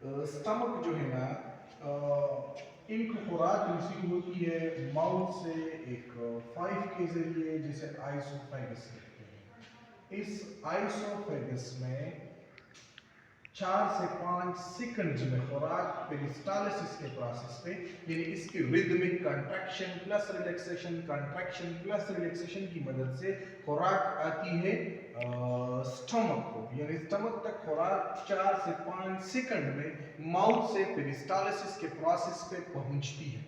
Stomach जो है ना, एक खुराक रिसीव होती है माउथ से एक फाइव के जरिए, जिसे आइसोफेगस कहते हैं। इस आइसोफेगस में 4 से 5 सेकंड में खुराक पेरिस्टालिसिस के प्रोसेस पे, यानी इसकी rhythmic contraction plus relaxation, contraction plus relaxation की मदद से खुराक आती है स्टमक को, यानी स्टमक तक खुराक 4 से 5 सेकंड में माउथ से पेरिस्टालिसिस के प्रोसेस पे पहुंचती है।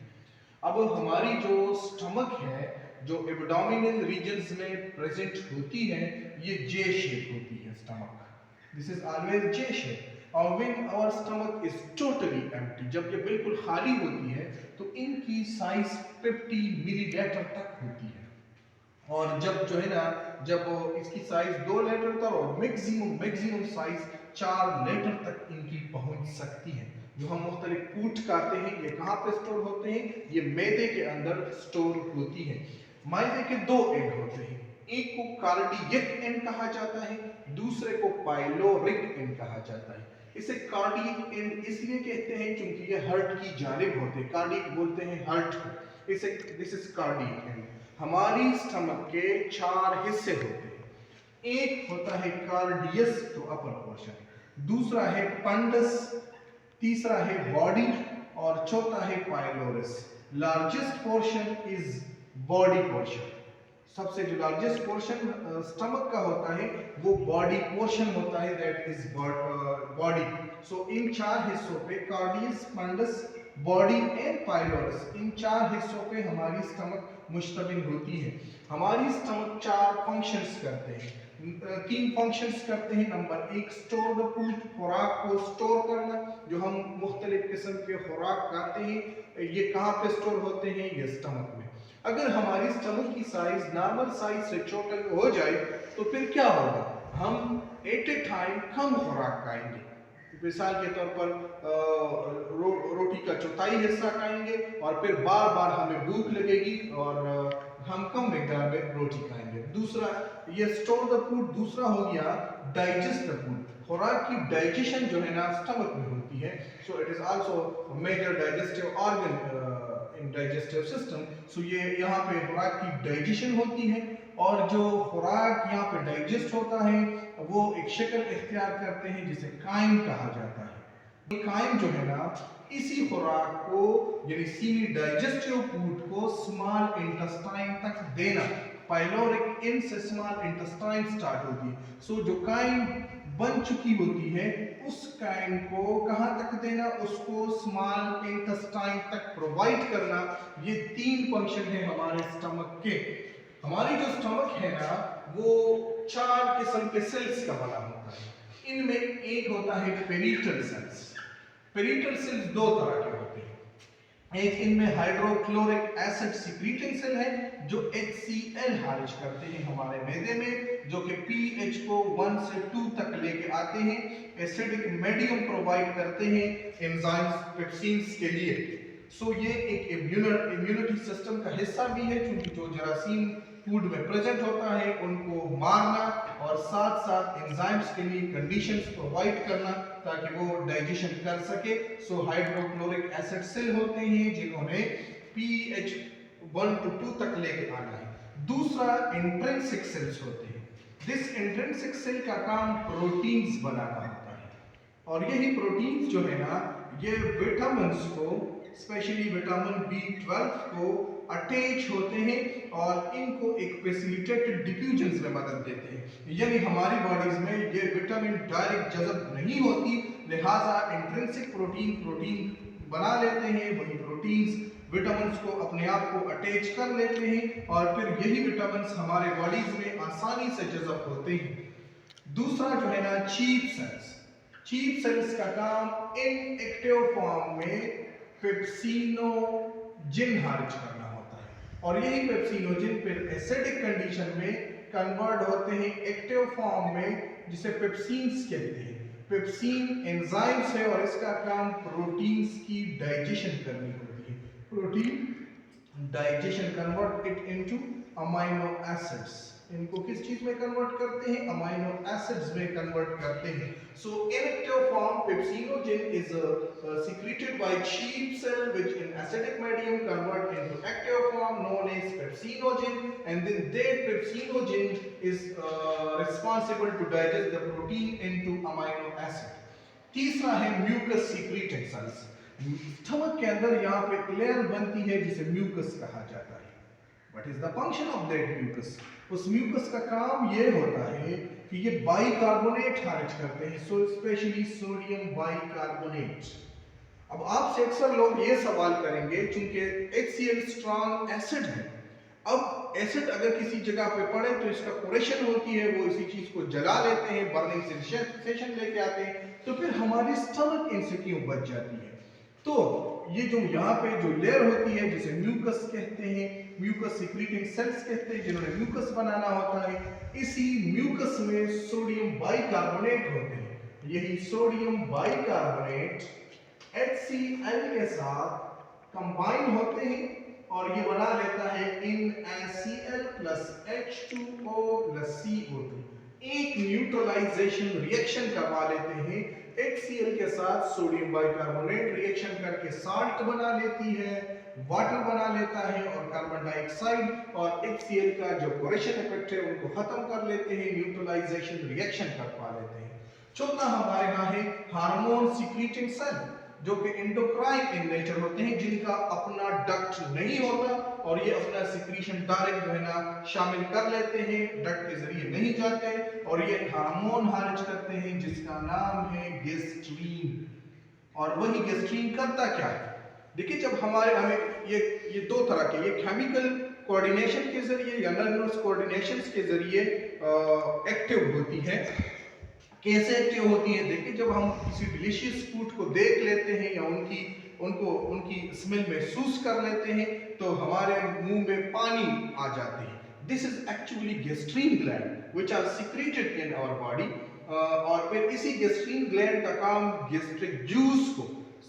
अब हमारी जो स्टमक है, जो एब्डोमिनल रीजन्स में प्रेजेंट होती है, ये जे शेप होती है stomach. This is always J shape. और when our stomach is totally empty, जब ये बिल्कुल खाली होती है तो इनकी साइज 50 मिलीलीटर तक होती है। और जब जो है ना, जब इसकी साइज 2 लीटर तक और मैक्सिमम साइज 4 लीटर तक इनकी पहुंच सकती है। जो हम मुख्तलिफ फूड खाते हैं, ये कहाँ पे स्टोर होते हैं? ये मैदे के अंदर स्टोर होती है। मैदे के 2 एंड होते हैं, एक को कार्डियक एंड कहा जाता है, दूसरे को पाइलोरिक एंड कहा जाता है। इसे कार्डियक एंड इसलिए कहते हैं क्योंकि ये हार्ट की जानिब होते हैं, कार्डियक बोलते हैं हार्ट को, इसे दिस इज कार्डियक एंड। हमारी स्टमक के 4 हिस्से होते हैं। एक होता है कार्डियस, जो अपर पोर्शन, दूसरा है पंडस, तीसरा है बॉडी और चौथा है pylorus. Largest portion is body portion. सबसे जो लार्जेस्ट पोर्शन स्टमक का होता है वो बॉडी पोर्शन होता है, दैट इज बॉडी। सो इन 4 हिस्सों पे, कार्डियस, पंडस, बॉडी एंड पाइलोरस, इन 4 हिस्सों पे हमारी स्टमक मुश्तमिल होती है। हमारी स्टमक 4 फंक्शंस करते हैं, 3 फंक्शंस करते हैं। नंबर 1, स्टोर द फूड, खुराक को स्टोर करना। जो हम मुख्तलिफ किस्म के खुराक खाते हैं, ये कहाँ पे स्टोर होते हैं? ये स्टमक में। अगर हमारी स्टमक की साइज नॉर्मल साइज से छोटा हो जाए तो फिर क्या होगा? हम एट ए टाइम कम खुराक खाएंगे। मिसाल के तौर पर रोटी का चौथाई हिस्सा खाएंगे और फिर बार बार हमें भूख लगेगी और हम कम मिकदार में रोटी खाएंगे। दूसरा, ये स्टोर द फूड। दूसरा हो गया डाइजेस्ट द फूड। खुराक की डाइजेशन जो है ना स्टमक में होती है। So it is also major digestive organ in digestive system. So ये यहाँ पे खुराक की डाइजेशन होती है और जो खुराक यहाँ पे डाइजेस्ट होता है वो एक शक्ल इख्तियार करते हैं जिसे काइम कहा जाता है। काइम जो है ना, इसी खुराक को यानी सेमी डाइजेस्टिव फूड को स्मॉल इंटेस्टाइन तक देना। पाइलोरिक एंड से स्मॉल इंटेस्टाइन स्टार्ट होती है। सो जो काइम बन चुकी होती है उस काइम को कहां तक देना? उसको स्मॉल इंटेस्टाइन तक प्रोवाइड करना। ये 3 फंक्शन है हमारे स्टमक के। हमारी जो स्टमक है ना, वो 4 किस्म के सेल्स का बना होता है। इनमें एक होता है पेरिटल सेल्स। पेरिटल सेल्स 2 तरह के होते हैं। एक इनमें हाइड्रोक्लोरिक एसिड सिक्रीटिंग सेल है जो HCl खारिज करते हैं हमारे मैदे में, जो कि pH को 1 से 2 तक लेके आते हैं, एसिडिक मीडियम प्रोवाइड करते हैं एंजाइम्स, पेप्सिन्स के लिए। सो ये एक इम्यूनिटी सिस्टम का हिस्सा भी है, क्योंकि जो जरासीम फूड में प्रेजेंट होता है उनको मारना और साथ साथ एंजाइम्स के लिए कंडीशंस प्रोवाइड करना ताकि वो डाइजेशन कर सके। सो हाइड्रोक्लोरिक एसिड सेल होते हैं जिन्होंने pH 1 to 2 तक लेके आना है। दूसरा इंट्रिंसिक सेल्स होते हैं। दिस इंट्रिंसिक सेल का काम प्रोटीन्स बनाना होता है और यही प्रोटीन्स जो है ना, ये विटामिन्स को, स्पेशली विटामिन B12 को अटैच होते हैं और इनको एक फैसिलिटेटेड डिफ्यूजन में मदद देते हैं। यानी हमारी बॉडीज में ये विटामिन डायरेक्ट जज़ब नहीं होती, लिहाजा इंट्रिंसिक प्रोटीन बना लेते हैं। वही प्रोटीन्स विटामिन्स को अपने आप को अटैच कर लेते हैं और फिर यही विटामिन्स हमारे बॉडीज में आसानी से जज़ब होते हैं। दूसरा जो है ना, चीफ सेल्स। चीफ सेल्स का काम इनएक्टिव फॉर्म में पेप्सिनोजिन खारिज करना होता है और यही पेप्सिनोजिन फिर एसिडिक कंडीशन में कन्वर्ट होते हैं एक्टिव फॉर्म में, जिसे पेप्सिन्स कहते हैं। पेप्सिन एंजाइम्स है और इसका काम प्रोटीन्स की डाइजेशन करनी होती है। Protein digestion convert it into amino acids इनको किस चीज में कन्वर्ट करते हैं? अमाइनो एसिड्स में कन्वर्ट करते हैं. So in active form pepsinogen is secreted by sheep cell which in acidic medium convert into active form known as pepsinogen, and then that pepsinogen is responsible to digest the protein into amino acid. तीसरा है mucus secreting sales. Stomach के अंदर यहाँ पे एक layer बनती है जिसे म्यूकस कहा जाता है. What is the function of that mucus? उस म्यूकस का काम ये होता है कि ये बाइकार्बोनेट खारिज करते हैं, सो स्पेशली सोडियम बाइकार्बोनेट. अब आपसे अक्सर लोग ये सवाल करेंगे, चूंकि HCl स्ट्रॉन्ग एसिड है, अब एसिड अगर किसी जगह पे पड़े तो इसका कोरेशन होती है, वो इसी चीज को जला लेते हैं, बर्निंग सेंसेशन लेके आते हैं, तो फिर हमारी स्टमक इनसे क्यों बच जाती है? तो ये जो यहाँ पे जो लेयर होती है जिसे म्यूकस कहते हैं, म्यूकस सीक्रेटिंग सेल्स कहते हैं, जिन्होंने म्यूकस बनाना होता है, इसी म्यूकस में सोडियम बाइकार्बोनेट होते हैं. यही सोडियम बाइकार्बोनेट HCl के साथ कंबाइन होते हैं और ये बना लेता है NaCl plus H2O plus CO2. एक न्यूट्रलाइजेशन रिएक्शन करवा लेते हैं. HCl के साथ सोडियम बाइकार्बोनेट रिएक्शन करके साल्ट बना लेती है, वाटर बना लेता है और कार्बन डाइऑक्साइड और HCl का जो कोरेशन इफेक्ट है उनको खत्म कर लेते हैं, न्यूट्रलाइजेशन रिएक्शन करवा लेते हैं. चौथा हमारे यहाँ है हार्मोन सीक्रेटिंग सेल, जो कि एंडोक्राइन इन नेचर होते हैं, जिनका अपना डक्ट नहीं होता और ये अपना सिक्रीशन डायरेक्ट जो है ना शामिल कर लेते हैं, डक्ट के जरिए नहीं जाते और ये हार्मोन खारिज करते हैं जिसका नाम है गेस्ट्रीन. और वही गेस्ट्रीन करता क्या है? देखिए, जब हमें ये दो तरह के, ये केमिकल कोऑर्डिनेशन के जरिए या नर्वस कोऑर्डिनेशंस के जरिए एक्टिव होती है. कैसे एक्टिव होती है? देखिए, जब हम किसी डिलीशियस फूड को देख लेते हैं या उनकी स्मेल महसूस कर लेते हैं तो हमारे मुंह में पानी आ जाते हैं. This is actually gastrin gland which are secreted in our body. और फिर इसी गेस्ट्रीन ग्लैंड का काम गेस्ट्रिक जूस को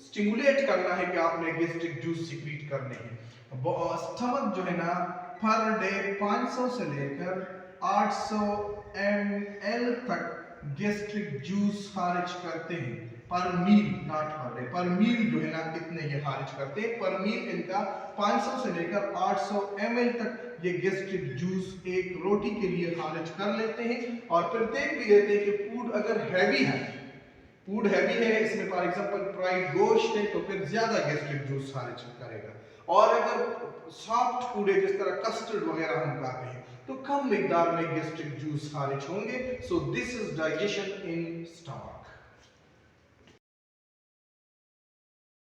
स्टिमुलेट करना है कि आपने गेस्ट्रिक जूस सीक्रेट करने हैं. स्टमक जो है ना पर डे 500 से लेकर 800 ml तक गेस्ट्रिक जूस खारिज करते हैं पर मील, नॉट पर डे, पर मील जो है ना कितने ये खारिज करते हैं पर मील. इनका 500 से लेकर 800 ml तक ये गेस्ट्रिक जूस एक रोटी के लिए खारिज कर लेते हैं. और फिर देख भी लेते हैं कि फूड अगर हैवी है, इसमें फॉर एग्जांपल फ्राइड गोश्त है तो फिर ज्यादा गेस्ट्रिक जूस खारिज करेगा. और अगर सॉफ्ट फूड है जिस तरह कस्टर्ड वगैरह हम खाते हैं तो कम मिकदार में गेस्ट्रिक जूस खारिज होंगे. So this is digestion in stomach.